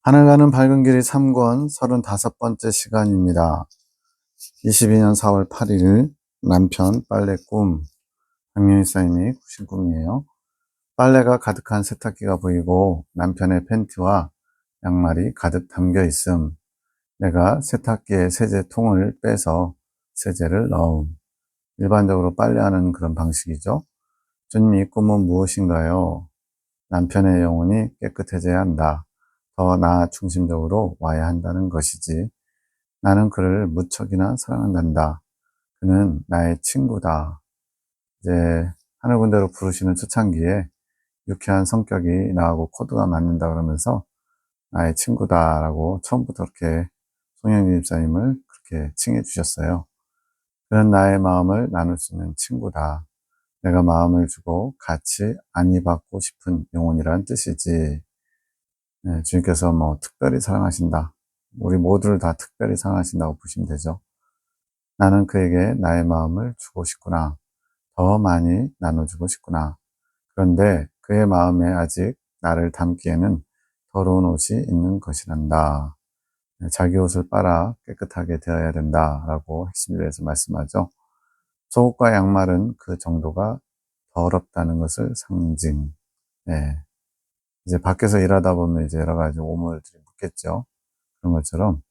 하늘 가는 밝은 길이 3권 35번째 시간입니다. 22년 4월 8일 남편 빨래 꿈. 박명희 사님이 꾸신 꿈이에요. 빨래가 가득한 세탁기가 보이고 남편의 팬티와 양말이 가득 담겨 있음. 내가 세탁기에 세제통을 빼서 세제를 넣음. 일반적으로 빨래하는 그런 방식이죠. 주님, 이 꿈은 무엇인가요? 남편의 영혼이 깨끗해져야 한다. 더 나 중심적으로 와야 한다는 것이지. 나는 그를 무척이나 사랑한단다. 그는 나의 친구다. 이제 하늘군대로 부르시는 초창기에 유쾌한 성격이 나하고 코드가 맞는다 그러면서 나의 친구다라고 처음부터 그렇게 송영진 집사님을 그렇게 칭해 주셨어요. 그는 나의 마음을 나눌 수 있는 친구다. 내가 마음을 주고 같이 안위받고 싶은 영혼이라는 뜻이지. 네, 주님께서 뭐 특별히 사랑하신다. 우리 모두를 다 특별히 사랑하신다고 보시면 되죠. 나는 그에게 나의 마음을 주고 싶구나. 더 많이 나눠주고 싶구나. 그런데 그의 마음에 아직 나를 담기에는 더러운 옷이 있는 것이란다. 네, 자기 옷을 빨아 깨끗하게 되어야 된다. 라고 핵심에서 말씀하죠. 속옷과 양말은 그 정도가 더럽다는 것을 상징. 네. 이제 밖에서 일하다 보면 이제 여러 가지 오물들이 묻겠죠. 그런 것처럼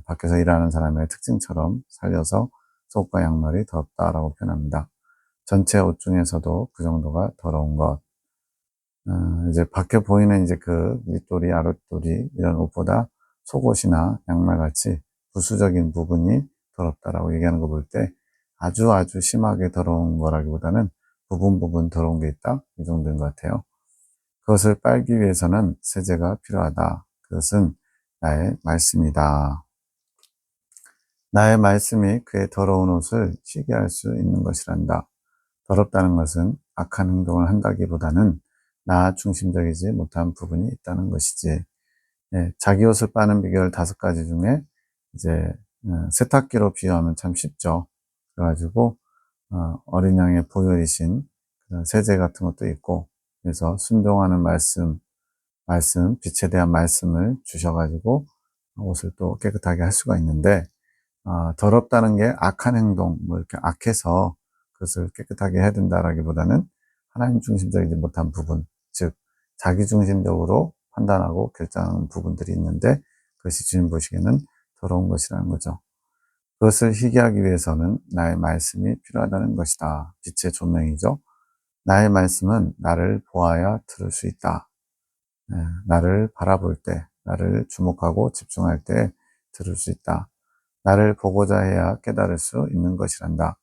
밖에서 일하는 사람의 특징처럼 살려서 속과 양말이 더럽다라고 표현합니다. 전체 옷 중에서도 그 정도가 더러운 것. 이제 밖에 보이는 이제 그 윗돌이, 아랫돌이 이런 옷보다 속옷이나 양말 같이 부수적인 부분이 더럽다라고 얘기하는 거 볼 때 아주 아주 심하게 더러운 거라기보다는 부분 더러운 게 있다. 이 정도인 것 같아요. 그것을 빨기 위해서는 세제가 필요하다. 그것은 나의 말씀이다. 나의 말씀이 그의 더러운 옷을 쉬게 할 수 있는 것이란다. 더럽다는 것은 악한 행동을 한다기보다는 나 중심적이지 못한 부분이 있다는 것이지. 예, 자기 옷을 빠는 비결 5가지 중에 이제 세탁기로 비유하면 참 쉽죠. 그래가지고 어린 양의 보혈이신 그런 세제 같은 것도 있고, 그래서 순종하는 말씀, 빛에 대한 말씀을 주셔가지고 옷을 또 깨끗하게 할 수가 있는데, 더럽다는 게 악한 행동, 뭐 이렇게 악해서 그것을 깨끗하게 해야 된다라기보다는 하나님 중심적이지 못한 부분, 즉, 자기 중심적으로 판단하고 결정하는 부분들이 있는데, 그것이 주님 보시기에는 더러운 것이라는 거죠. 그것을 희게 하기 위해서는 나의 말씀이 필요하다는 것이다. 빛의 조명이죠. 나의 말씀은 나를 보아야 들을 수 있다. 나를 바라볼 때, 나를 주목하고 집중할 때 들을 수 있다. 나를 보고자 해야 깨달을 수 있는 것이란다.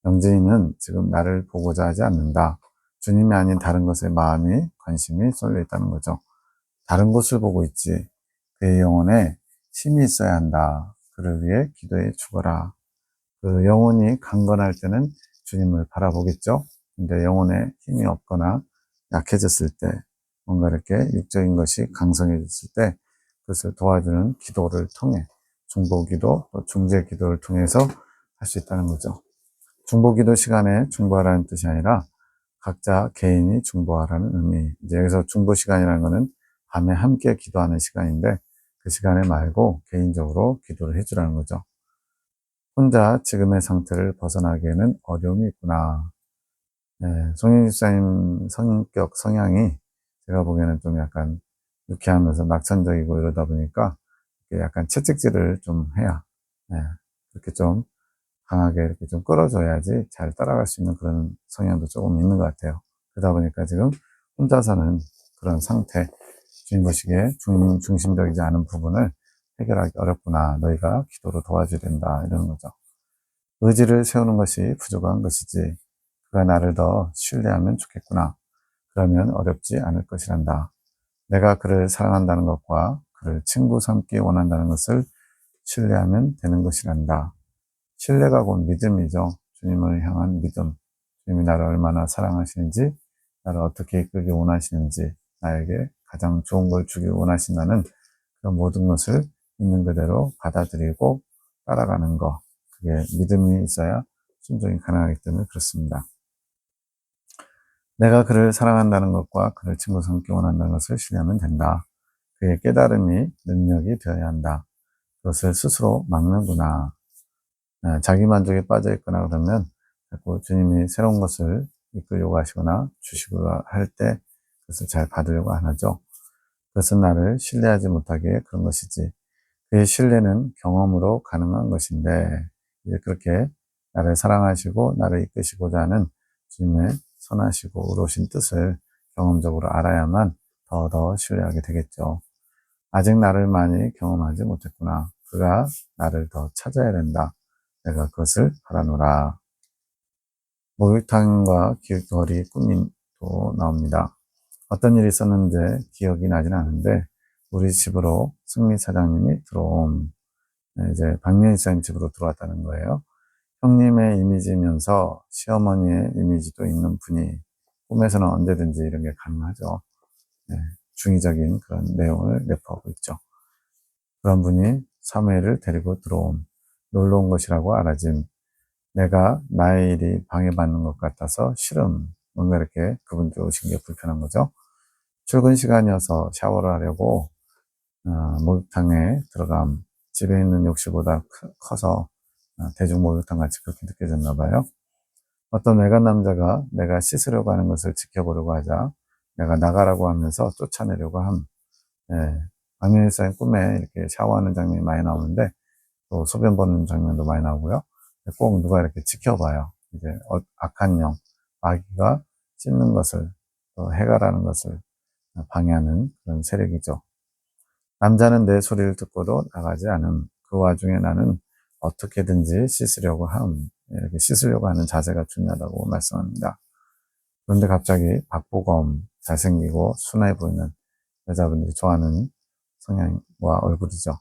영진이는 지금 나를 보고자 하지 않는다. 주님이 아닌 다른 것에 마음이, 관심이 쏠려 있다는 거죠. 다른 곳을 보고 있지. 그의 영혼에 힘이 있어야 한다. 그를 위해 기도해 주거라. 그 영혼이 강건할 때는 주님을 바라보겠죠. 근데 영혼에 힘이 없거나 약해졌을 때, 뭔가 이렇게 육적인 것이 강성해졌을 때, 그것을 도와주는 기도를 통해, 중보기도, 또 중재기도를 통해서 할 수 있다는 거죠. 중보기도 시간에 중보하라는 뜻이 아니라 각자 개인이 중보하라는 의미. 이제 여기서 중보 시간이라는 거는 밤에 함께 기도하는 시간인데, 그 시간에 말고 개인적으로 기도를 해주라는 거죠. 혼자 지금의 상태를 벗어나기에는 어려움이 있구나. 네, 송영 집사님 성격, 성향이 제가 보기에는 좀 약간 유쾌하면서 낙천적이고 이러다 보니까 약간 채찍질을 좀 해야, 네, 이렇게 좀 강하게 이렇게 좀 끌어줘야지 잘 따라갈 수 있는 그런 성향도 조금 있는 것 같아요. 그러다 보니까 지금 혼자서는 그런 상태, 주님 보시기에 중심적이지 않은 부분을 해결하기 어렵구나. 너희가 기도로 도와줘야 된다. 이러는 거죠. 의지를 세우는 것이 부족한 것이지. 그가 나를 더 신뢰하면 좋겠구나. 그러면 어렵지 않을 것이란다. 내가 그를 사랑한다는 것과 그를 친구 삼기 원한다는 것을 신뢰하면 되는 것이란다. 신뢰가 곧 믿음이죠. 주님을 향한 믿음. 주님이 나를 얼마나 사랑하시는지, 나를 어떻게 이끌기 원하시는지, 나에게 가장 좋은 걸 주기 원하신다는 그런 모든 것을 있는 그대로 받아들이고 따라가는 것. 그게 믿음이 있어야 순종이 가능하기 때문에 그렇습니다. 내가 그를 사랑한다는 것과 그를 친구 삼기 원한다는 것을 신뢰하면 된다. 그의 깨달음이 능력이 되어야 한다. 그것을 스스로 막는구나. 자기 만족에 빠져 있거나 그러면 자꾸 주님이 새로운 것을 이끌려고 하시거나 주시고 할 때 그것을 잘 받으려고 안 하죠. 그것은 나를 신뢰하지 못하게 그런 것이지. 그의 신뢰는 경험으로 가능한 것인데, 이제 그렇게 나를 사랑하시고 나를 이끄시고자 하는 주님의 선하시고 의로우신 뜻을 경험적으로 알아야만 더 신뢰하게 되겠죠. 아직 나를 많이 경험하지 못했구나. 그가 나를 더 찾아야 된다. 내가 그것을 바라노라. 목욕탕과 길거리 꿈이 또 나옵니다. 어떤 일이 있었는지 기억이 나진 않은데 우리 집으로 승미 사장님이 이제 박명희 사장님 집으로 들어왔다는 거예요. 형님의 이미지면서 시어머니의 이미지도 있는 분이 꿈에서는 언제든지 이런 게 가능하죠. 네, 중의적인 그런 내용을 내포하고 있죠. 그런 분이 사무엘을 데리고 놀러 온 것이라고 알아짐. 내가 나의 일이 방해받는 것 같아서 싫음. 뭔가 이렇게 그분들 오신 게 불편한 거죠. 출근 시간이어서 샤워를 하려고 목욕탕에 들어감. 집에 있는 욕실보다 커서 대중 목욕탕 같이 그렇게 느껴졌나 봐요. 어떤 외간 남자가 내가 씻으려고 하는 것을 지켜보려고 하자 내가 나가라고 하면서 쫓아내려고 함. 예, 박민일사의 꿈에 이렇게 샤워하는 장면이 많이 나오는데 또 소변 보는 장면도 많이 나오고요. 꼭 누가 이렇게 지켜봐요. 이제 악한 영, 마귀가 씻는 것을 또 해가라는 것을 방해하는 그런 세력이죠. 남자는 내 소리를 듣고도 나가지 않음. 그 와중에 나는 어떻게든지 씻으려고 함. 이렇게 씻으려고 하는 자세가 중요하다고 말씀합니다. 그런데 갑자기 박보검, 잘생기고 순해 보이는 여자분들이 좋아하는 성향과 얼굴이죠.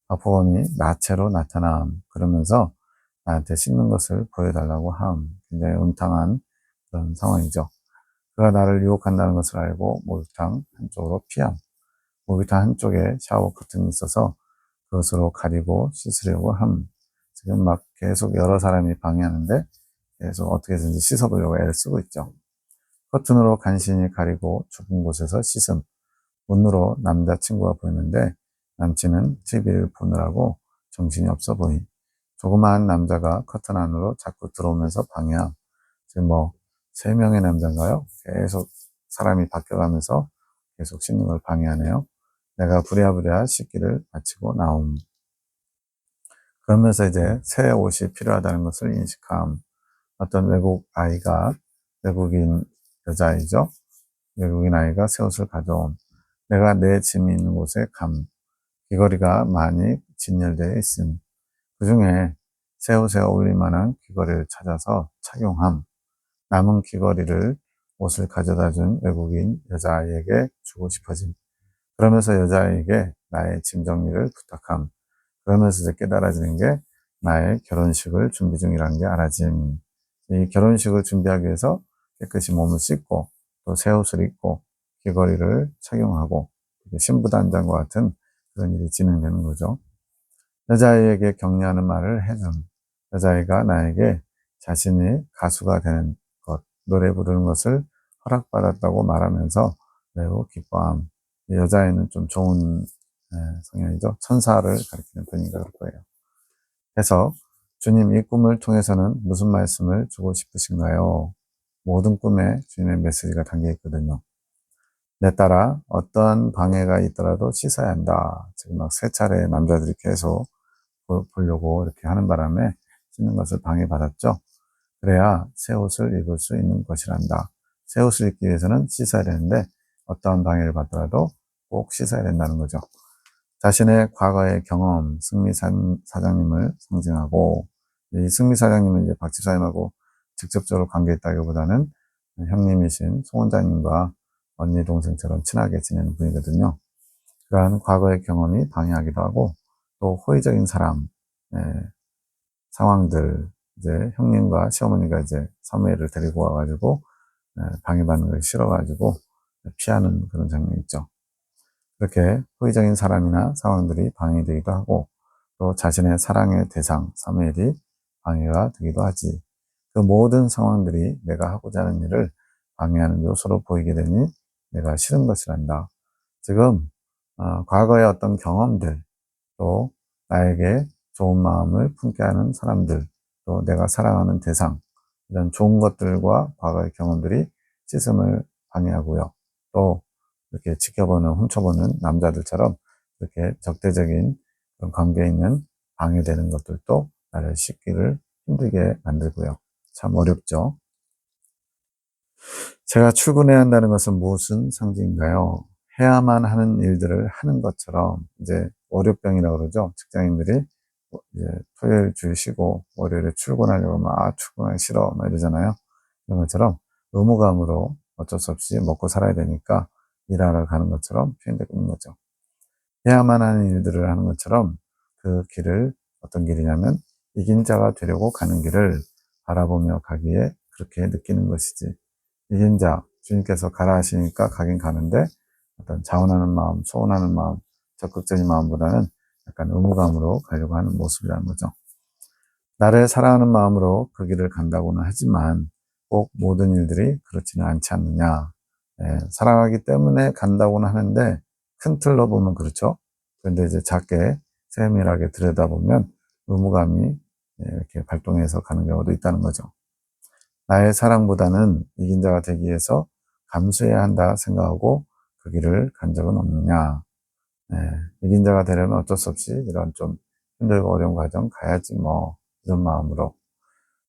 박보검이 나체로 나타남. 그러면서 나한테 씻는 것을 보여달라고 함. 굉장히 음탕한 그런 상황이죠. 그가 나를 유혹한다는 것을 알고 목욕탕 한쪽으로 피함. 목욕탕 한쪽에 샤워 커튼이 있어서 그것으로 가리고 씻으려고 함. 지금 막 계속 여러 사람이 방해하는데 계속 어떻게든지 씻어보려고 애를 쓰고 있죠. 커튼으로 간신히 가리고 좁은 곳에서 씻음. 문으로 남자친구가 보이는데 남친은 TV를 보느라고 정신이 없어 보임. 조그마한 남자가 커튼 안으로 자꾸 들어오면서 방해함. 지금 뭐 3명의 남자인가요? 계속 사람이 바뀌어가면서 계속 씻는 걸 방해하네요. 내가 부랴부랴 씻기를 마치고 나옴. 그러면서 이제 새 옷이 필요하다는 것을 인식함. 어떤 외국인 여자아이죠. 외국인 아이가 새 옷을 가져옴. 내가 내 짐이 있는 곳에 감. 귀걸이가 많이 진열되어 있음. 그 중에 새 옷에 어울릴 만한 귀걸이를 찾아서 착용함. 남은 귀걸이를 옷을 가져다 준 외국인 여자아이에게 주고 싶어짐. 그러면서 여자아이에게 나의 짐 정리를 부탁함. 그러면서 이제 깨달아지는 게 나의 결혼식을 준비 중이라는 게 알아짐. 이 결혼식을 준비하기 위해서 깨끗이 몸을 씻고 또 새 옷을 입고 귀걸이를 착용하고 신부단장과 같은 그런 일이 진행되는 거죠. 여자아이에게 격려하는 말을 해줌. 여자아이가 나에게 자신이 가수가 되는 것, 노래 부르는 것을 허락받았다고 말하면서 매우 기뻐함. 여자아이는 좀 좋은 성향이죠. 천사를 가리키는 분위기가 그럴 거예요. 그래서 주님 이 꿈을 통해서는 무슨 말씀을 주고 싶으신가요? 모든 꿈에 주님의 메시지가 담겨 있거든요. 내 딸아, 어떠한 방해가 있더라도 씻어야 한다. 지금 막 3차례 남자들이 계속 보려고 이렇게 하는 바람에 씻는 것을 방해받았죠. 그래야 새 옷을 입을 수 있는 것이란다. 새 옷을 입기 위해서는 씻어야 되는데 어떠한 방해를 받더라도 꼭 씻어야 된다는 거죠. 자신의 과거의 경험, 승미 사장님을 상징하고, 이 승미 사장님은 이제 박 집사님하고 직접적으로 관계 있다기보다는 형님이신 송 원장님과 언니 동생처럼 친하게 지내는 분이거든요. 그러한 과거의 경험이 방해하기도 하고, 또 호의적인 사람, 상황들, 이제 형님과 시어머니가 이제 사무엘을 데리고 와가지고 방해받는 걸 싫어가지고 피하는 그런 장면이 있죠. 그렇게 호의적인 사람이나 상황들이 방해되기도 하고 또 자신의 사랑의 대상 사무엘이 방해가 되기도 하지. 그 모든 상황들이 내가 하고자 하는 일을 방해하는 요소로 보이게 되니 내가 싫은 것이란다. 지금 과거의 어떤 경험들, 또 나에게 좋은 마음을 품게 하는 사람들, 또 내가 사랑하는 대상, 이런 좋은 것들과 과거의 경험들이 씻음을 방해하고요. 또 이렇게 지켜보는, 훔쳐보는 남자들처럼 이렇게 적대적인 그런 관계에 있는 방해되는 것들도 나를 씻기를 힘들게 만들고요. 참 어렵죠. 제가 출근해야 한다는 것은 무슨 상징인가요? 해야만 하는 일들을 하는 것처럼, 이제 월요병이라고 그러죠. 직장인들이 이제 토요일 줄 쉬고 월요일에 출근하려고 하면 출근하기 싫어 막 이러잖아요. 이런 것처럼 의무감으로 어쩔 수 없이 먹고 살아야 되니까 일하러 가는 것처럼 표현되고 있는 거죠. 해야만 하는 일들을 하는 것처럼 그 길을, 어떤 길이냐면 이긴 자가 되려고 가는 길을 바라보며 가기에 그렇게 느끼는 것이지. 이긴 자, 주님께서 가라 하시니까 가긴 가는데 어떤 자원하는 마음, 소원하는 마음, 적극적인 마음보다는 약간 의무감으로 가려고 하는 모습이라는 거죠. 나를 사랑하는 마음으로 그 길을 간다고는 하지만 꼭 모든 일들이 그렇지는 않지 않느냐. 사랑하기 때문에 간다고는 하는데 큰 틀로 보면 그렇죠. 그런데 이제 작게 세밀하게 들여다보면 의무감이 이렇게 발동해서 가는 경우도 있다는 거죠. 나의 사랑보다는 이긴 자가 되기 위해서 감수해야 한다 생각하고 그 길을 간 적은 없느냐. 이긴 자가 되려면 어쩔 수 없이 이런 좀 힘들고 어려운 과정 가야지 뭐, 이런 마음으로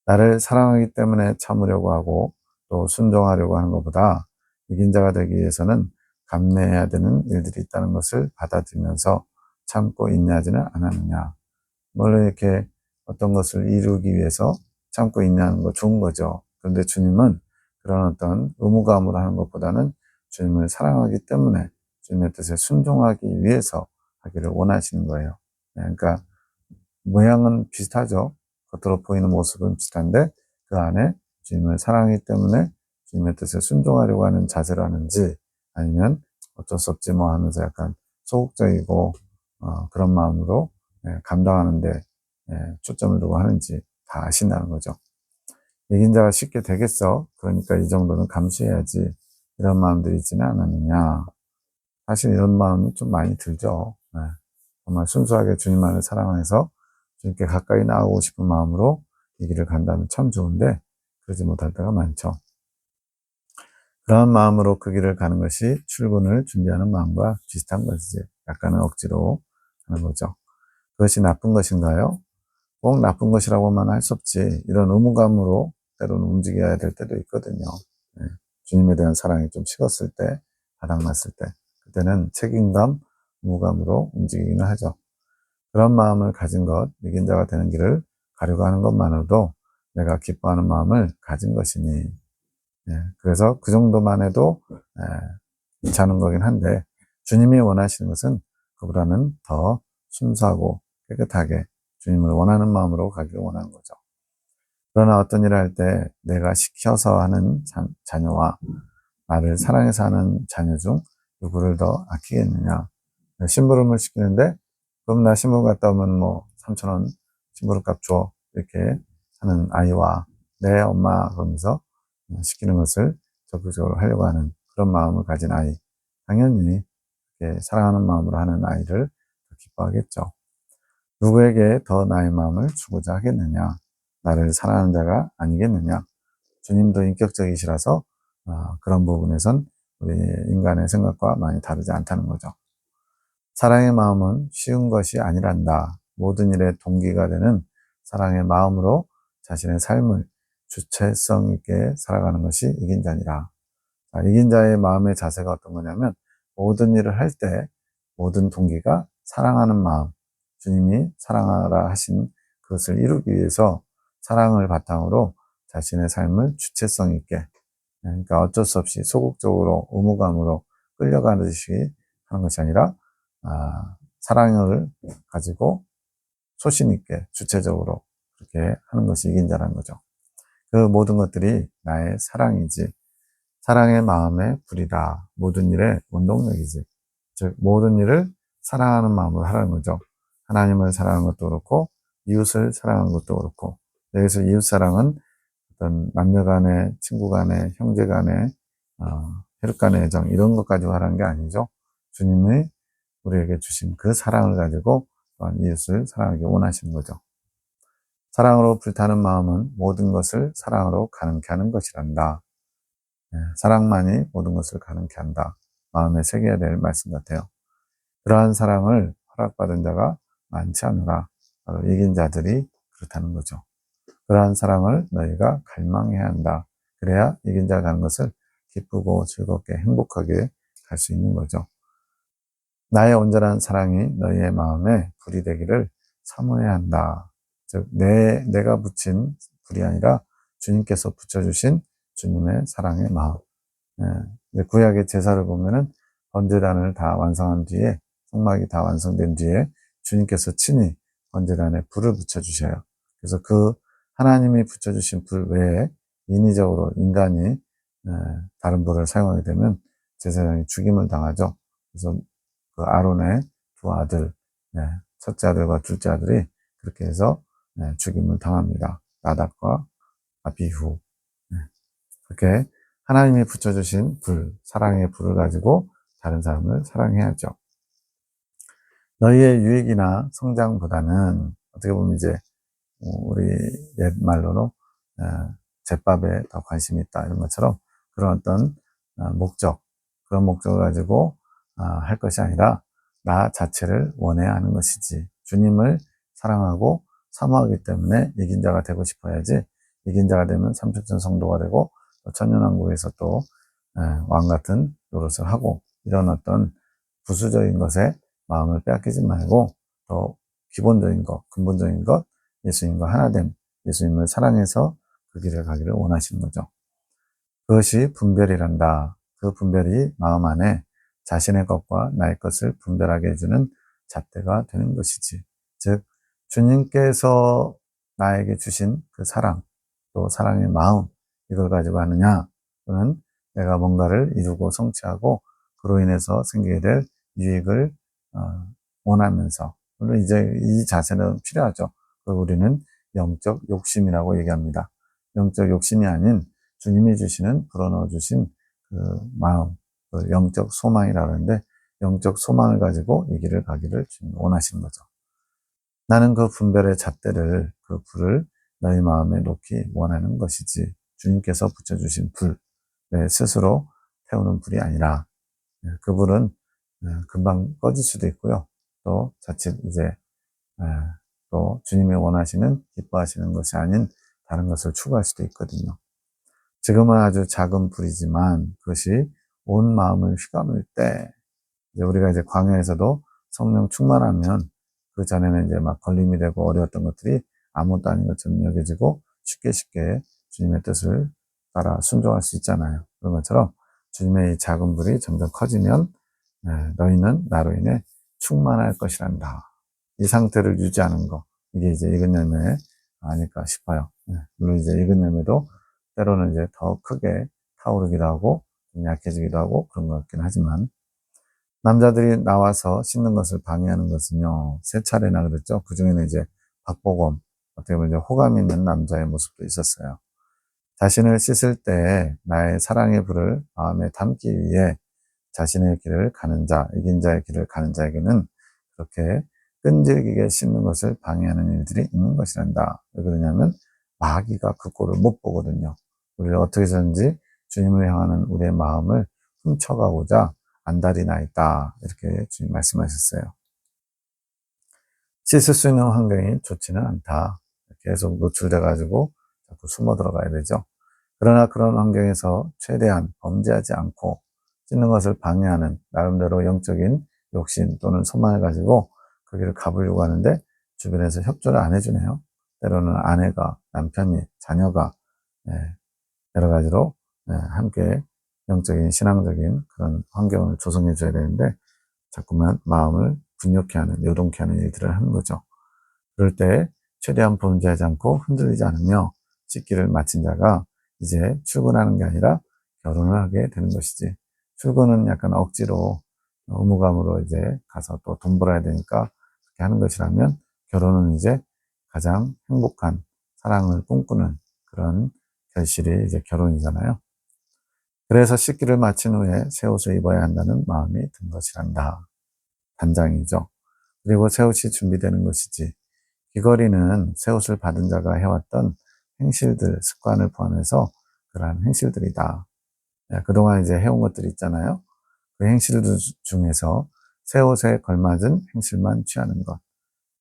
나를 사랑하기 때문에 참으려고 하고 또 순종하려고 하는 것보다 이긴 자가 되기 위해서는 감내해야 되는 일들이 있다는 것을 받아들이면서 참고 인내하지는 않았느냐. 물론 이렇게 어떤 것을 이루기 위해서 참고 인내하는 거 좋은 거죠. 그런데 주님은 그런 어떤 의무감으로 하는 것보다는 주님을 사랑하기 때문에 주님의 뜻에 순종하기 위해서 하기를 원하시는 거예요. 그러니까 모양은 비슷하죠. 겉으로 보이는 모습은 비슷한데 그 안에 주님을 사랑하기 때문에 주님의 뜻에 순종하려고 하는 자세를 하는지, 아니면 어쩔 수 없지 뭐 하면서 약간 소극적이고 그런 마음으로 감당하는데 초점을 두고 하는지 다 아신다는 거죠. 이긴 자가 쉽게 되겠어. 그러니까 이 정도는 감수해야지. 이런 마음들이 있지는 않았느냐. 사실 이런 마음이 좀 많이 들죠. 정말 순수하게 주님만을 사랑해서 주님께 가까이 나가고 싶은 마음으로 이 길을 간다면 참 좋은데 그러지 못할 때가 많죠. 그런 마음으로 그 길을 가는 것이 출근을 준비하는 마음과 비슷한 것이지. 약간은 억지로 하는 거죠. 그것이 나쁜 것인가요? 꼭 나쁜 것이라고만 할 수 없지. 이런 의무감으로 때로는 움직여야 될 때도 있거든요. 주님에 대한 사랑이 좀 식었을 때, 바닥났을 때, 그때는 책임감, 의무감으로 움직이기는 하죠. 그런 마음을 가진 것, 이긴 자가 되는 길을 가려고 하는 것만으로도 내가 기뻐하는 마음을 가진 것이니, 그래서 그 정도만 해도 괜찮은 거긴 한데, 주님이 원하시는 것은 그보다는 더 순수하고 깨끗하게 주님을 원하는 마음으로 가기를 원하는 거죠. 그러나 어떤 일을 할 때 내가 시켜서 하는 자녀와 나를 사랑해서 하는 자녀 중 누구를 더 아끼겠느냐. 심부름을 시키는데 그럼 나 심부름 갔다 오면 뭐 3,000원 심부름값 줘, 이렇게 하는 아이와 내 엄마 그러면서 시키는 것을 적극적으로 하려고 하는 그런 마음을 가진 아이, 당연히 이렇게 사랑하는 마음으로 하는 아이를 더 기뻐하겠죠. 누구에게 더 나의 마음을 주고자 하겠느냐? 나를 사랑하는 자가 아니겠느냐? 주님도 인격적이시라서 그런 부분에선 우리 인간의 생각과 많이 다르지 않다는 거죠. 사랑의 마음은 쉬운 것이 아니란다. 모든 일의 동기가 되는 사랑의 마음으로 자신의 삶을 주체성 있게 살아가는 것이 이긴 자니라. 이긴 자의 마음의 자세가 어떤 거냐면 모든 일을 할 때 모든 동기가 사랑하는 마음, 주님이 사랑하라 하신 그것을 이루기 위해서 사랑을 바탕으로 자신의 삶을 주체성 있게, 그러니까 어쩔 수 없이 소극적으로 의무감으로 끌려가듯이 하는 것이 아니라 사랑을 가지고 소신 있게 주체적으로 그렇게 하는 것이 이긴 자라는 거죠. 그 모든 것들이 나의 사랑이지, 사랑의 마음의 불이다. 모든 일의 원동력이지. 즉 모든 일을 사랑하는 마음으로 하라는 거죠. 하나님을 사랑하는 것도 그렇고 이웃을 사랑하는 것도 그렇고, 여기서 이웃 사랑은 어떤 남녀 간의, 친구 간의, 형제 간의 혈육 간의 애정 이런 것 가지고 하라는 게 아니죠. 주님의 우리에게 주신 그 사랑을 가지고 또한 이웃을 사랑하기 원하시는 거죠. 사랑으로 불타는 마음은 모든 것을 사랑으로 가능케 하는 것이란다. 사랑만이 모든 것을 가능케 한다. 마음에 새겨야 될 말씀 같아요. 그러한 사랑을 허락받은 자가 많지 않으라. 바로 이긴 자들이 그렇다는 거죠. 그러한 사랑을 너희가 갈망해야 한다. 그래야 이긴 자가 가는 것을 기쁘고 즐겁게 행복하게 갈 수 있는 거죠. 나의 온전한 사랑이 너희의 마음에 불이 되기를 사모해야 한다. 즉, 내가 붙인 불이 아니라 주님께서 붙여주신 주님의 사랑의 마음. 구약의 제사를 보면은 번제단을 다 완성한 뒤에, 성막이 다 완성된 뒤에 주님께서 친히 번제단에 불을 붙여주셔요. 그래서 그 하나님이 붙여주신 불 외에 인위적으로 인간이 다른 불을 사용하게 되면 제사장이 죽임을 당하죠. 그래서 그 아론의 두 아들, 첫째 아들과 둘째 아들이 그렇게 해서 죽임을 당합니다. 나답과 아비후. 그렇게 하나님이 붙여주신 불, 사랑의 불을 가지고 다른 사람을 사랑해야죠. 너희의 유익이나 성장보다는 어떻게 보면 이제 우리 옛 말로는 제밥에 더 관심이 있다 이런 것처럼 그런 어떤 목적, 그런 목적을 가지고 할 것이 아니라 나 자체를 원해야 하는 것이지. 주님을 사랑하고 사모하기 때문에 이긴 자가 되고 싶어야지. 이긴 자가 되면 삼천천 성도가 되고 천년왕국에서 또 왕 같은 노릇을 하고 이런 어떤 부수적인 것에 마음을 빼앗기지 말고 더 기본적인 것, 근본적인 것, 예수님과 하나됨, 예수님을 사랑해서 그 길을 가기를 원하시는 거죠. 그것이 분별이란다. 그 분별이 마음 안에 자신의 것과 나의 것을 분별하게 해주는 잣대가 되는 것이지. 즉, 주님께서 나에게 주신 그 사랑, 또 사랑의 마음, 이걸 가지고 하느냐, 또는 내가 뭔가를 이루고 성취하고 그로 인해서 생기게 될 유익을 원하면서, 물론 이제 이 자세는 필요하죠. 그걸 우리는 영적 욕심이라고 얘기합니다. 영적 욕심이 아닌 주님이 주시는, 불어넣어 주신 그 마음, 그 영적 소망이라고 하는데, 영적 소망을 가지고 이 길을 가기를 주님 원하시는 거죠. 나는 그 분별의 잣대를, 그 불을 너희 마음에 놓기 원하는 것이지, 주님께서 붙여주신 불, 내 스스로 태우는 불이 아니라, 그 불은 금방 꺼질 수도 있고요. 또 자칫 이제 또 주님이 원하시는, 기뻐하시는 것이 아닌 다른 것을 추구할 수도 있거든요. 지금은 아주 작은 불이지만 그것이 온 마음을 휘감을 때, 이제 우리가 이제 광야에서도 성령 충만하면 그 전에는 이제 막 걸림이 되고 어려웠던 것들이 아무것도 아닌 것처럼 여겨지고 쉽게 주님의 뜻을 따라 순종할 수 있잖아요. 그런 것처럼 주님의 이 작은 불이 점점 커지면 너희는 나로 인해 충만할 것이란다. 이 상태를 유지하는 거. 이게 이제 익은 열매 아닐까 싶어요. 물론 이제 익은 열매도 때로는 이제 더 크게 타오르기도 하고, 좀 약해지기도 하고, 그런 것 같긴 하지만, 남자들이 나와서 씻는 것을 방해하는 것은요, 세 차례나 그랬죠. 그 중에는 이제 박보검, 어떻게 보면 이제 호감 있는 남자의 모습도 있었어요. 자신을 씻을 때 나의 사랑의 불을 마음에 담기 위해 자신의 길을 가는 자, 이긴 자의 길을 가는 자에게는 그렇게 끈질기게 씻는 것을 방해하는 일들이 있는 것이란다. 왜 그러냐면 마귀가 그 꼴을 못 보거든요. 우리를 어떻게 해서든지 주님을 향하는 우리의 마음을 훔쳐가고자 안달이 나 있다. 이렇게 주님 말씀하셨어요. 씻을 수 있는 환경이 좋지는 않다. 계속 노출돼가지고 자꾸 숨어 들어가야 되죠. 그러나 그런 환경에서 최대한 범죄하지 않고 씻는 것을 방해하는 나름대로 영적인 욕심 또는 소망을 가지고 그 길을 가보려고 하는데 주변에서 협조를 안 해주네요. 때로는 아내가, 남편이, 자녀가 여러 가지로 함께 영적인, 신앙적인 그런 환경을 조성해 줘야 되는데 자꾸만 마음을 분욕케 하는, 요동케 하는 일들을 하는 거죠. 그럴 때 최대한 범죄하지 않고 흔들리지 않으며 씻기를 마친 자가 이제 출근하는 게 아니라 결혼을 하게 되는 것이지. 출근은 약간 억지로 의무감으로 이제 가서 또 돈 벌어야 되니까 그렇게 하는 것이라면, 결혼은 이제 가장 행복한 사랑을 꿈꾸는 그런 결실이 이제 결혼이잖아요. 그래서 씻기를 마친 후에 새 옷을 입어야 한다는 마음이 든 것이란다. 단장이죠. 그리고 새 옷이 준비되는 것이지. 귀걸이는 새 옷을 받은 자가 해왔던 행실들, 습관을 포함해서 그러한 행실들이다. 그동안 이제 해온 것들이 있잖아요. 그 행실들 중에서 새 옷에 걸맞은 행실만 취하는 것.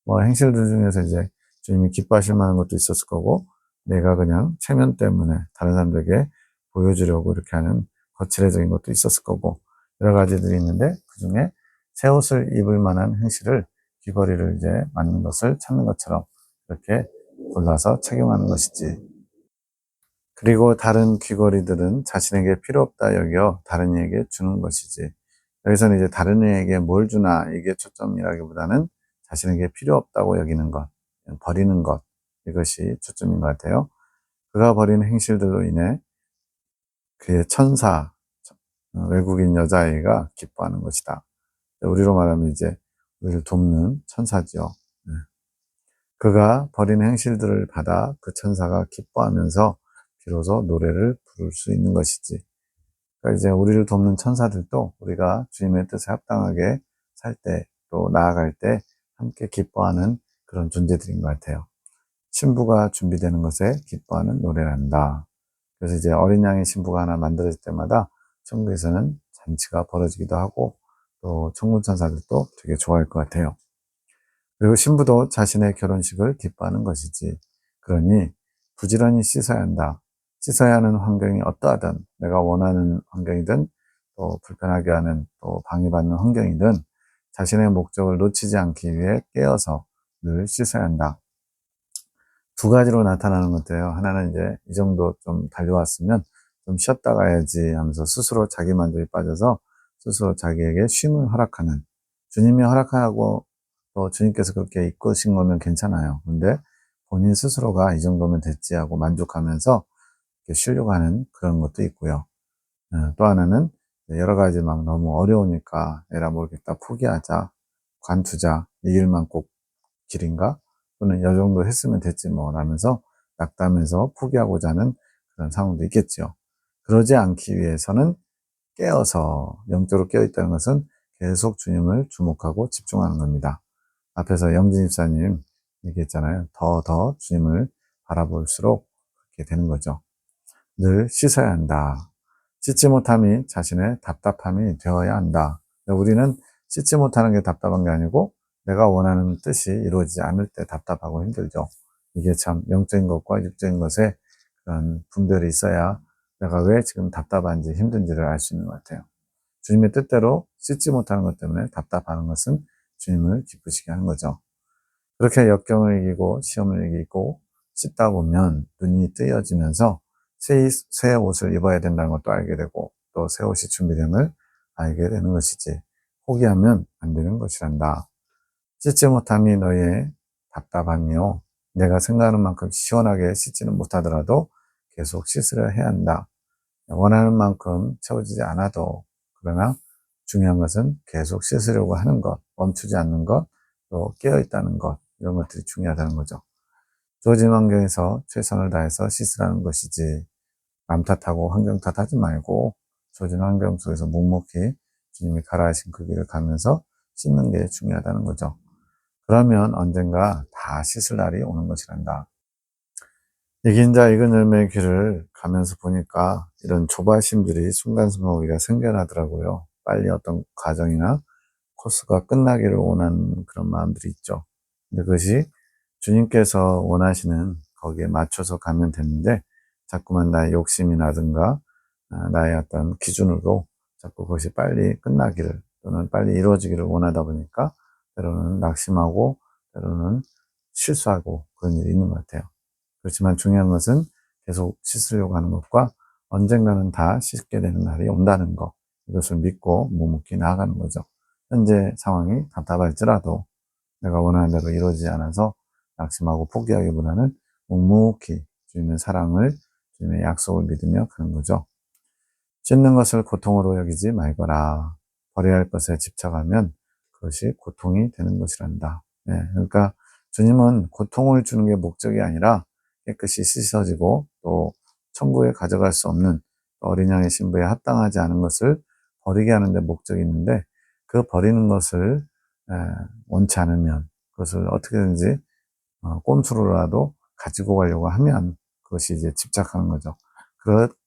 뭐 행실들 중에서 이제 주님이 기뻐하실 만한 것도 있었을 거고, 내가 그냥 체면 때문에 다른 사람들에게 보여주려고 이렇게 하는 거칠해적인 것도 있었을 거고, 여러 가지들이 있는데 그 중에 새 옷을 입을 만한 행실을 귀걸이를 이제 맞는 것을 찾는 것처럼 이렇게 골라서 착용하는 것이지. 그리고 다른 귀걸이들은 자신에게 필요 없다 여겨 다른 이에게 주는 것이지. 여기서는 이제 다른 이에게 뭘 주나 이게 초점이라기보다는 자신에게 필요 없다고 여기는 것, 버리는 것, 이것이 초점인 것 같아요. 그가 버리는 행실들로 인해 그의 천사, 외국인 여자아이가 기뻐하는 것이다. 우리로 말하면 이제 우리를 돕는 천사죠. 그가 버린 행실들을 받아 그 천사가 기뻐하면서 비로소 노래를 부를 수 있는 것이지. 그러니까 이제 우리를 돕는 천사들도 우리가 주님의 뜻에 합당하게 살 때, 또 나아갈 때 함께 기뻐하는 그런 존재들인 것 같아요. 신부가 준비되는 것에 기뻐하는 노래를 한다. 그래서 이제 어린 양의 신부가 하나 만들어질 때마다 천국에서는 잔치가 벌어지기도 하고, 또 천군 천사들도 되게 좋아할 것 같아요. 그리고 신부도 자신의 결혼식을 기뻐하는 것이지. 그러니 부지런히 씻어야 한다. 씻어야 하는 환경이 어떠하든, 내가 원하는 환경이든 또 불편하게 하는, 또 방해받는 환경이든 자신의 목적을 놓치지 않기 위해 깨어서 늘 씻어야 한다. 두 가지로 나타나는 것 같아요. 하나는 이제 이 정도 좀 달려왔으면 좀 쉬었다 가야지 하면서 스스로 자기 만족에 빠져서 스스로 자기에게 쉼을 허락하는, 주님이 허락하고 또 주님께서 그렇게 이끄신 거면 괜찮아요. 근데 본인 스스로가 이 정도면 됐지 하고 만족하면서 쉬려고 하는 그런 것도 있고요. 또 하나는 여러 가지 막 너무 어려우니까 에라 모르겠다 포기하자, 관투자, 이 길만 꼭 길인가? 또는 이 정도 했으면 됐지 뭐 라면서 낙담해서 포기하고자 하는 그런 상황도 있겠죠. 그러지 않기 위해서는 깨어서, 영적으로 깨어있다는 것은 계속 주님을 주목하고 집중하는 겁니다. 앞에서 영진 집사님 얘기했잖아요. 더 주님을 바라볼수록 그렇게 되는 거죠. 늘 씻어야 한다. 씻지 못함이 자신의 답답함이 되어야 한다. 우리는 씻지 못하는 게 답답한 게 아니고 내가 원하는 뜻이 이루어지지 않을 때 답답하고 힘들죠. 이게 참 영적인 것과 육적인 것에 그런 분별이 있어야 내가 왜 지금 답답한지 힘든지를 알 수 있는 것 같아요. 주님의 뜻대로 씻지 못하는 것 때문에 답답하는 것은 주님을 기쁘시게 하는 거죠. 그렇게 역경을 이기고 시험을 이기고 씻다 보면 눈이 뜨여지면서 새 옷을 입어야 된다는 것도 알게 되고, 또 새 옷이 준비됨을 알게 되는 것이지. 포기하면 안 되는 것이란다. 씻지 못함이 너의 답답함이요. 내가 생각하는 만큼 시원하게 씻지는 못하더라도 계속 씻으려 해야 한다. 원하는 만큼 채워지지 않아도, 그러나 중요한 것은 계속 씻으려고 하는 것, 멈추지 않는 것, 또 깨어있다는 것, 이런 것들이 중요하다는 거죠. 주어진 환경에서 최선을 다해서 씻으라는 것이지, 남 탓하고 환경 탓하지 말고 주어진 환경 속에서 묵묵히 주님이 가라 하신 그 길을 가면서 씻는 게 중요하다는 거죠. 그러면 언젠가 다 씻을 날이 오는 것이란다. 이긴 자 이근 열매의 길을 가면서 보니까 이런 조바심들이 순간순간 우리가 생겨나더라고요. 빨리 어떤 과정이나 코스가 끝나기를 원하는 그런 마음들이 있죠. 근데 그것이 주님께서 원하시는 거기에 맞춰서 가면 되는데, 자꾸만 나의 욕심이라든가 나의 어떤 기준으로 자꾸 그것이 빨리 끝나기를 또는 빨리 이루어지기를 원하다 보니까 때로는 낙심하고 때로는 실수하고 그런 일이 있는 것 같아요. 그렇지만 중요한 것은 계속 씻으려고 하는 것과 언젠가는 다 씻게 되는 날이 온다는 것, 이것을 믿고 묵묵히 나아가는 거죠. 현재 상황이 답답할지라도 내가 원하는 대로 이루어지지 않아서 낙심하고 포기하기보다는 묵묵히 주님의 사랑을, 주님의 약속을 믿으며 가는 거죠. 씻는 것을 고통으로 여기지 말거라. 버려야 할 것에 집착하면 그것이 고통이 되는 것이란다. 그러니까 주님은 고통을 주는 게 목적이 아니라 깨끗이 씻어지고 또 천국에 가져갈 수 없는 어린 양의 신부에 합당하지 않은 것을 버리게 하는 데 목적이 있는데, 그 버리는 것을 원치 않으면 그것을 어떻게든지 꼼수로라도 가지고 가려고 하면 그것이 이제 집착하는 거죠.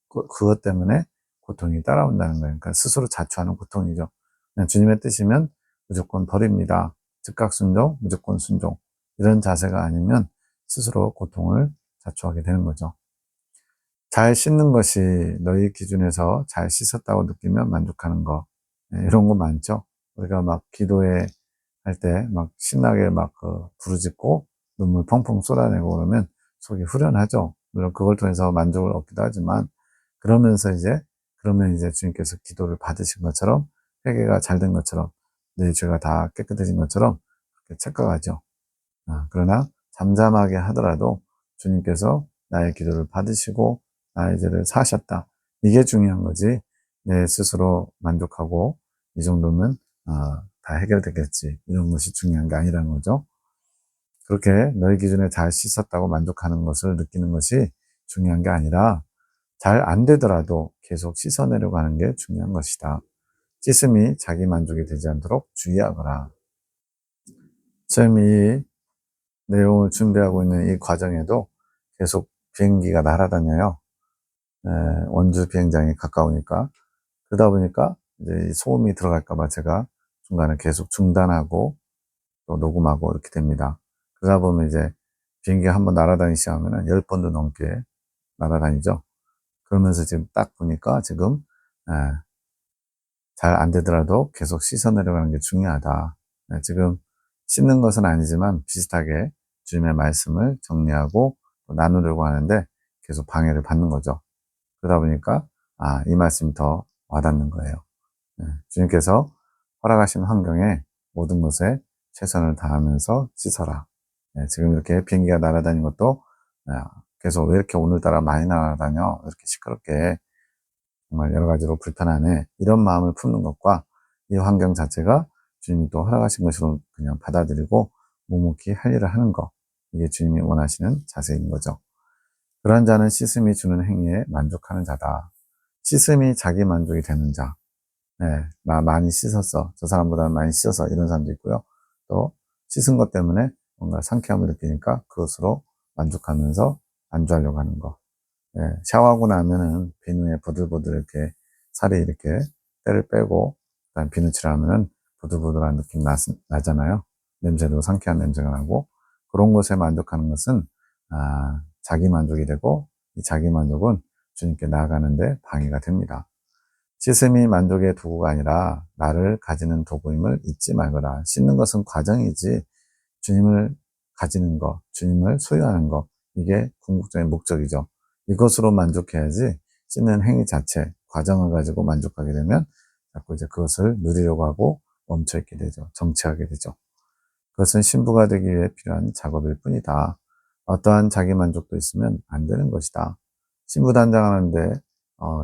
그것 때문에 고통이 따라온다는 거예요. 그러니까 스스로 자초하는 고통이죠. 그냥 주님의 뜻이면 무조건 버립니다. 즉각 순종, 무조건 순종. 이런 자세가 아니면 스스로 고통을 자초하게 되는 거죠. 잘 씻는 것이 너희 기준에서 잘 씻었다고 느끼면 만족하는 거. 이런 거 많죠. 우리가 막 기도회 할 때 막 신나게 막 부르짖고 눈물 펑펑 쏟아내고 그러면 속이 후련하죠. 물론 그걸 통해서 만족을 얻기도 하지만 그러면 이제 주님께서 기도를 받으신 것처럼 회개가 잘 된 것처럼 내 죄가 다 깨끗해진 것처럼 그렇게 착각하죠. 그러나 잠잠하게 하더라도 주님께서 나의 기도를 받으시고 나의 죄를 사하셨다. 이게 중요한 거지. 내 스스로 만족하고 이 정도면 다 해결되겠지. 이런 것이 중요한 게 아니라는 거죠. 그렇게 너희 기준에 잘 씻었다고 만족하는 것을 느끼는 것이 중요한 게 아니라 잘 안 되더라도 계속 씻어내려고 하는 게 중요한 것이다. 씻음이 자기 만족이 되지 않도록 주의하거라. 지금 이 내용을 준비하고 있는 이 과정에도 계속 비행기가 날아다녀요. 원주 비행장이 가까우니까. 그러다 보니까 이제 소음이 들어갈까봐 제가 중간에 계속 중단하고 또 녹음하고 이렇게 됩니다. 그러다 보면 이제 비행기가 한번 날아다니기 시작하면 10번도 넘게 날아다니죠. 그러면서 지금 딱 보니까 지금 잘 안 되더라도 계속 씻어 내려가는 게 중요하다. 지금 씻는 것은 아니지만 비슷하게 주님의 말씀을 정리하고 나누려고 하는데 계속 방해를 받는 거죠. 그러다 보니까 이 말씀이 더 와닿는 거예요. 주님께서 허락하신 환경에 모든 것에 최선을 다하면서 씻어라. 지금 이렇게 비행기가 날아다니는 것도 계속 왜 이렇게 오늘따라 많이 날아다녀? 이렇게 시끄럽게 정말 여러 가지로 불편하네. 이런 마음을 품는 것과 이 환경 자체가 주님이 또 허락하신 것으로 그냥 받아들이고 묵묵히 할 일을 하는 것. 이게 주님이 원하시는 자세인 거죠. 그러한 자는 씻음이 주는 행위에 만족하는 자다. 씻음이 자기 만족이 되는 자. 나 많이 씻었어. 저 사람보다 많이 씻어서 이런 사람도 있고요. 또 씻은 것 때문에 뭔가 상쾌함을 느끼니까 그것으로 만족하면서 안주하려고 하는 거. 샤워하고 나면은 비누에 보들보들 이렇게 살이 이렇게 때를 빼고 그다음 비누칠을 하면은 보들보들한 느낌 나잖아요. 냄새도 상쾌한 냄새가 나고 그런 것에 만족하는 것은 자기 만족이 되고 이 자기 만족은 주님께 나아가는데 방해가 됩니다. 씻음이 만족의 도구가 아니라 나를 가지는 도구임을 잊지 말거라. 씻는 것은 과정이지 주님을 가지는 것, 주님을 소유하는 것, 이게 궁극적인 목적이죠. 이것으로 만족해야지 씻는 행위 자체, 과정을 가지고 만족하게 되면 자꾸 이제 그것을 누리려고 하고 멈춰있게 되죠. 정체하게 되죠. 그것은 신부가 되기 위해 필요한 작업일 뿐이다. 어떠한 자기 만족도 있으면 안 되는 것이다. 신부 단장하는데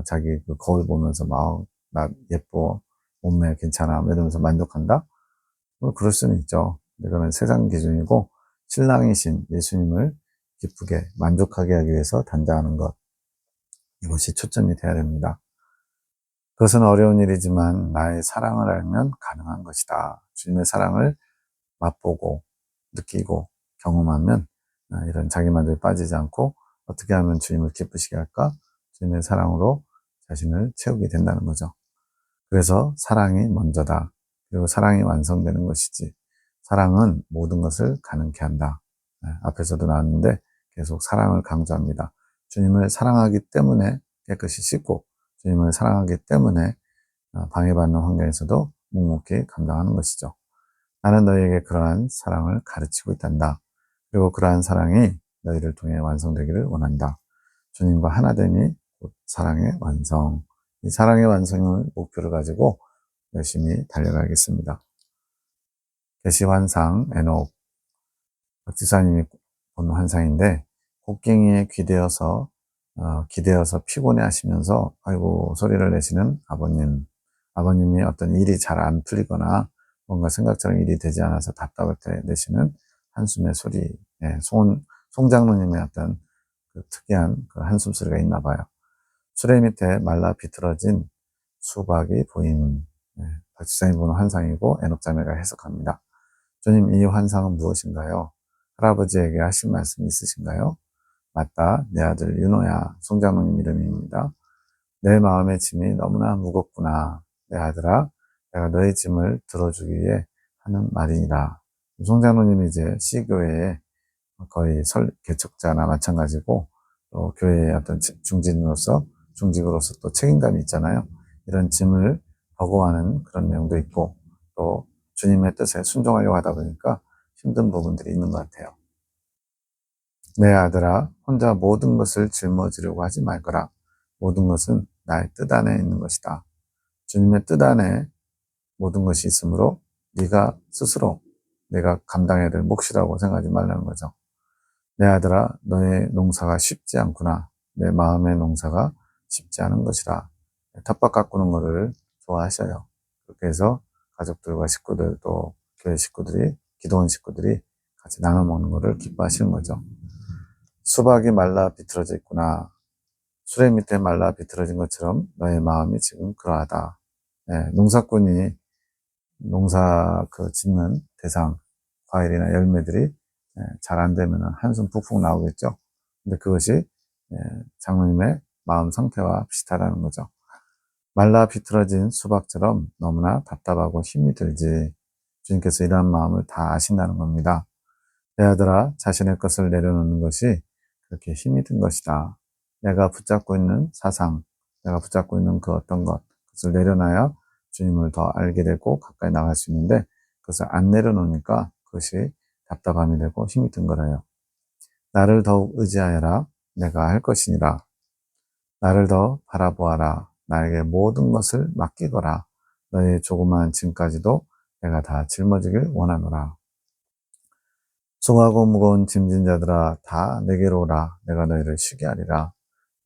자기 그 거울 보면서 막 나 예뻐, 몸매 괜찮아 이러면서 만족한다? 뭐 그럴 수는 있죠. 이거는 세상 기준이고 신랑이신 예수님을 기쁘게 만족하게 하기 위해서 단장하는 것, 이것이 초점이 돼야 됩니다. 그것은 어려운 일이지만 나의 사랑을 알면 가능한 것이다. 주님의 사랑을 맛보고 느끼고 경험하면 이런 자기만족에 빠지지 않고 어떻게 하면 주님을 기쁘시게 할까? 주님의 사랑으로 자신을 채우게 된다는 거죠. 그래서 사랑이 먼저다. 그리고 사랑이 완성되는 것이지. 사랑은 모든 것을 가능케 한다. 앞에서도 나왔는데 계속 사랑을 강조합니다. 주님을 사랑하기 때문에 깨끗이 씻고 주님을 사랑하기 때문에 방해받는 환경에서도 묵묵히 감당하는 것이죠. 나는 너희에게 그러한 사랑을 가르치고 있단다. 그리고 그러한 사랑이 너희를 통해 완성되기를 원한다. 주님과 하나됨이 곧 사랑의 완성. 이 사랑의 완성을 목표를 가지고 열심히 달려가겠습니다. 계시환상 에녹 박지사님이 본 환상인데 곡괭이에 기대어서 피곤해 하시면서 아이고 소리를 내시는 아버님이 어떤 일이 잘 안 풀리거나 뭔가 생각처럼 일이 되지 않아서 답답할 때 내시는 한숨의 소리, 송장로님의 어떤 그 특이한 그 한숨 소리가 있나 봐요. 수레 밑에 말라 비틀어진 수박이 보이는 박지사님 보는 환상이고 에녹자매가 해석합니다. 주님, 이 환상은 무엇인가요? 할아버지에게 하실 말씀이 있으신가요? 맞다, 내 아들 윤호야. 송장로님 이름입니다. 내 마음의 짐이 너무나 무겁구나. 내 아들아, 내가 너의 짐을 들어주기 위해 하는 말이니라. 송장로님이 이제 C교회의 거의 개척자나 마찬가지고, 또 교회의 어떤 중직으로서 또 책임감이 있잖아요. 이런 짐을 버거워하는 그런 내용도 있고, 또 주님의 뜻에 순종하려고 하다 보니까 힘든 부분들이 있는 것 같아요. 내 아들아, 혼자 모든 것을 짊어지려고 하지 말거라. 모든 것은 나의 뜻 안에 있는 것이다. 주님의 뜻 안에 모든 것이 있으므로 네가 스스로 내가 감당해야 될 몫이라고 생각하지 말라는 거죠. 내 아들아, 너의 농사가 쉽지 않구나. 내 마음의 농사가 쉽지 않은 것이라. 텃밭 가꾸는 거를 좋아하셔요. 그렇게 해서 가족들과 식구들, 또 교회 식구들이, 기도원 식구들이 같이 나눠 먹는 거를 기뻐하시는 거죠. 수박이 말라 비틀어져 있구나. 수레 밑에 말라 비틀어진 것처럼 너의 마음이 지금 그러하다. 농사꾼이 농사 짓는 대상, 과일이나 열매들이 잘 안 되면 한숨 푹푹 나오겠죠. 근데 그것이 장로님의 마음 상태와 비슷하다는 거죠. 말라 비틀어진 수박처럼 너무나 답답하고 힘이 들지. 주님께서 이러한 마음을 다 아신다는 겁니다. 내 아들아, 자신의 것을 내려놓는 것이 그렇게 힘이 든 것이다. 내가 붙잡고 있는 사상, 내가 붙잡고 있는 그 어떤 것, 그것을 내려놔야 주님을 더 알게 되고 가까이 나갈 수 있는데 그것을 안 내려놓으니까 그것이 답답함이 되고 힘이 든 거래요. 나를 더욱 의지하여라. 내가 할 것이니라. 나를 더 바라보아라. 나에게 모든 것을 맡기거라. 너의 조그마한 짐까지도 내가 다 짊어지길 원하노라. 수고하고 무거운 짐진 자들아 다 내게로 오라. 내가 너희를 쉬게 하리라.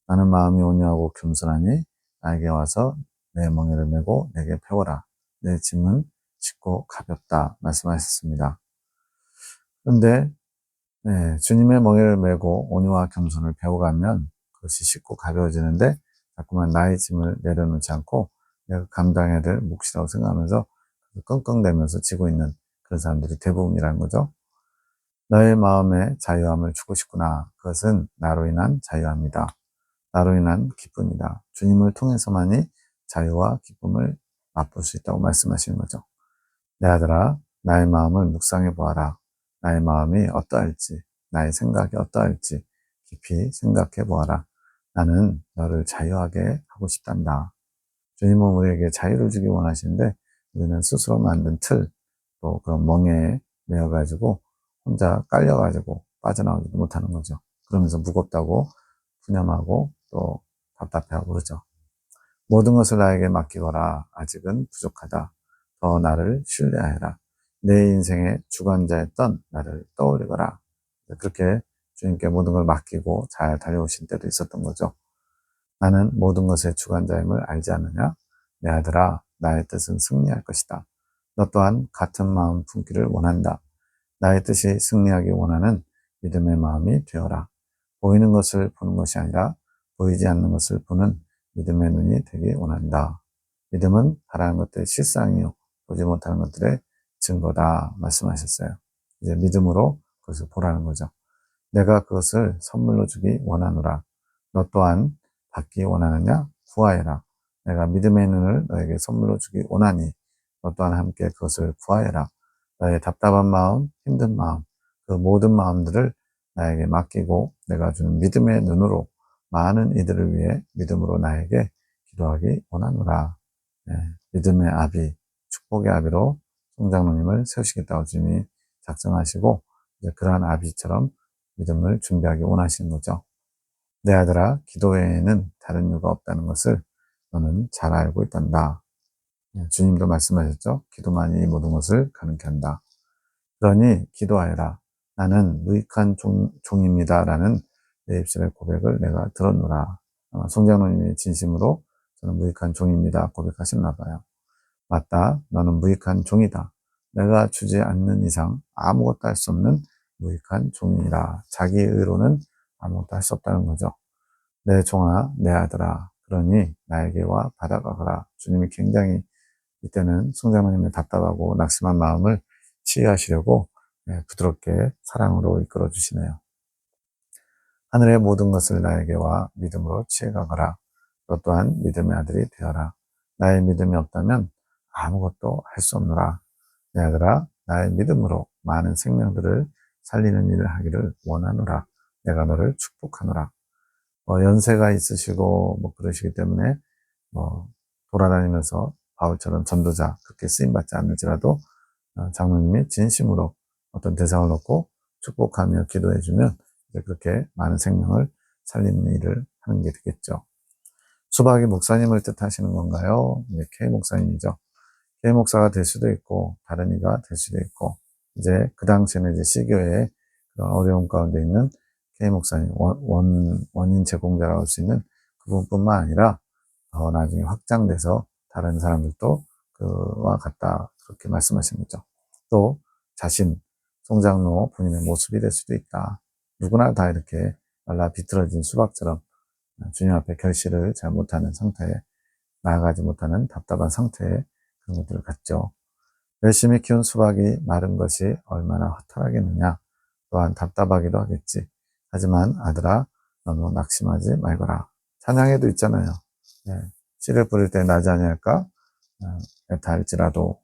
나는 마음이 온유하고 겸손하니 나에게 와서 내 멍에를 메고 내게 배워라. 내 짐은 쉽고 가볍다 말씀하셨습니다. 그런데 주님의 멍에를 메고 온유와 겸손을 배워가면 그것이 쉽고 가벼워지는데 자꾸만 나의 짐을 내려놓지 않고 내가 감당해야 될 몫이라고 생각하면서 끙끙대면서 지고 있는 그런 사람들이 대부분이라는 거죠. 너의 마음에 자유함을 주고 싶구나. 그것은 나로 인한 자유함이다. 나로 인한 기쁨이다. 주님을 통해서만이 자유와 기쁨을 맛볼 수 있다고 말씀하시는 거죠. 내 아들아, 나의 마음을 묵상해 보아라. 나의 마음이 어떠할지, 나의 생각이 어떠할지 깊이 생각해 보아라. 나는 너를 자유하게 하고 싶단다. 주님은 우리에게 자유를 주기 원하시는데 우리는 스스로 만든 틀, 또 그런 멍에에 매여가지고 혼자 깔려가지고 빠져나오지도 못하는 거죠. 그러면서 무겁다고 푸념하고 또 답답해하고 그러죠. 모든 것을 나에게 맡기거라. 아직은 부족하다. 더 나를 신뢰하여라. 내 인생의 주관자였던 나를 떠올리거라. 그렇게 주님께 모든 걸 맡기고 잘 달려오신 때도 있었던 거죠. 나는 모든 것의 주관자임을 알지 않느냐? 내 아들아, 나의 뜻은 승리할 것이다. 너 또한 같은 마음 품기를 원한다. 나의 뜻이 승리하기 원하는 믿음의 마음이 되어라. 보이는 것을 보는 것이 아니라 보이지 않는 것을 보는 믿음의 눈이 되기 원한다. 믿음은 바라는 것들의 실상이요 보지 못하는 것들의 증거다 말씀하셨어요. 이제 믿음으로 그것을 보라는 거죠. 내가 그것을 선물로 주기 원하노라. 너 또한 받기 원하느냐? 구하여라. 내가 믿음의 눈을 너에게 선물로 주기 원하니 너 또한 함께 그것을 구하여라. 너의 답답한 마음, 힘든 마음, 그 모든 마음들을 나에게 맡기고 내가 주는 믿음의 눈으로 많은 이들을 위해 믿음으로 나에게 기도하기 원하노라. 믿음의 아비, 축복의 아비로 송장로님을 세우시겠다고 주님이 작정하시고 이제 그러한 아비처럼 믿음을 준비하기 원하시는 거죠. 내 아들아, 기도 외에는 다른 이유가 없다는 것을 너는 잘 알고 있단다. 주님도 말씀하셨죠. 기도만이 모든 것을 가능케 한다. 그러니 기도하여라. 나는 무익한 종입니다. 라는 내 입술의 고백을 내가 들었노라. 송장로님이 진심으로 저는 무익한 종입니다. 고백하셨나 봐요. 맞다. 너는 무익한 종이다. 내가 주지 않는 이상 아무것도 할 수 없는 무익한 종이라. 자기 의로는 아무것도 할 수 없다는 거죠. 내 종아, 내 아들아. 그러니 나에게 와 받아가거라. 주님이 굉장히 이때는 송장로님의 답답하고 낙심한 마음을 치유하시려고 부드럽게 사랑으로 이끌어 주시네요. 하늘의 모든 것을 나에게와 믿음으로 취해가거라. 너 또한 믿음의 아들이 되어라. 나의 믿음이 없다면 아무것도 할 수 없노라. 내 아들아, 나의 믿음으로 많은 생명들을 살리는 일을 하기를 원하노라. 내가 너를 축복하노라. 연세가 있으시고 그러시기 때문에 돌아다니면서 바울처럼 전도자 그렇게 쓰임받지 않을지라도 장로님이 진심으로 어떤 대상을 놓고 축복하며 기도해주면 그렇게 많은 생명을 살리는 일을 하는 게 되겠죠. 수박이 목사님을 뜻하시는 건가요? K 목사님이죠. K 목사가 될 수도 있고 다른 이가 될 수도 있고 이제 그 당시에는 이제 시교에 그런 어려움 가운데 있는 K 목사님 원인 제공자라고 할 수 있는 그분뿐만 아니라 나중에 확장돼서 다른 사람들도 그와 같다 그렇게 말씀하신 거죠. 또 자신 송장로 본인의 모습이 될 수도 있다. 누구나 다 이렇게 말라 비틀어진 수박처럼 주님 앞에 결실을 잘 못하는 상태에 나아가지 못하는 답답한 상태에 그런 것들을 갖죠. 열심히 키운 수박이 마른 것이 얼마나 허탈하겠느냐. 또한 답답하기도 하겠지. 하지만 아들아 너무 낙심하지 말거라. 찬양에도 있잖아요. 씨를 뿌릴 때 나지 아니할까? 애타할지라도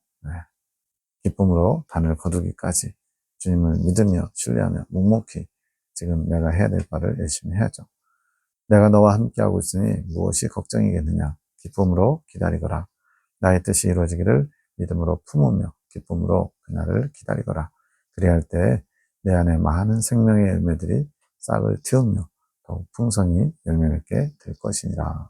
기쁨으로 단을 거두기까지 주님을 믿으며 신뢰하며 묵묵히 지금 내가 해야 될 바를 열심히 해야죠. 내가 너와 함께하고 있으니 무엇이 걱정이겠느냐. 기쁨으로 기다리거라. 나의 뜻이 이루어지기를 믿음으로 품으며 기쁨으로 그날을 기다리거라. 그리할 때 내 안에 많은 생명의 열매들이 싹을 틔우며 더욱 풍성히 열매 맺게 될 것이니라.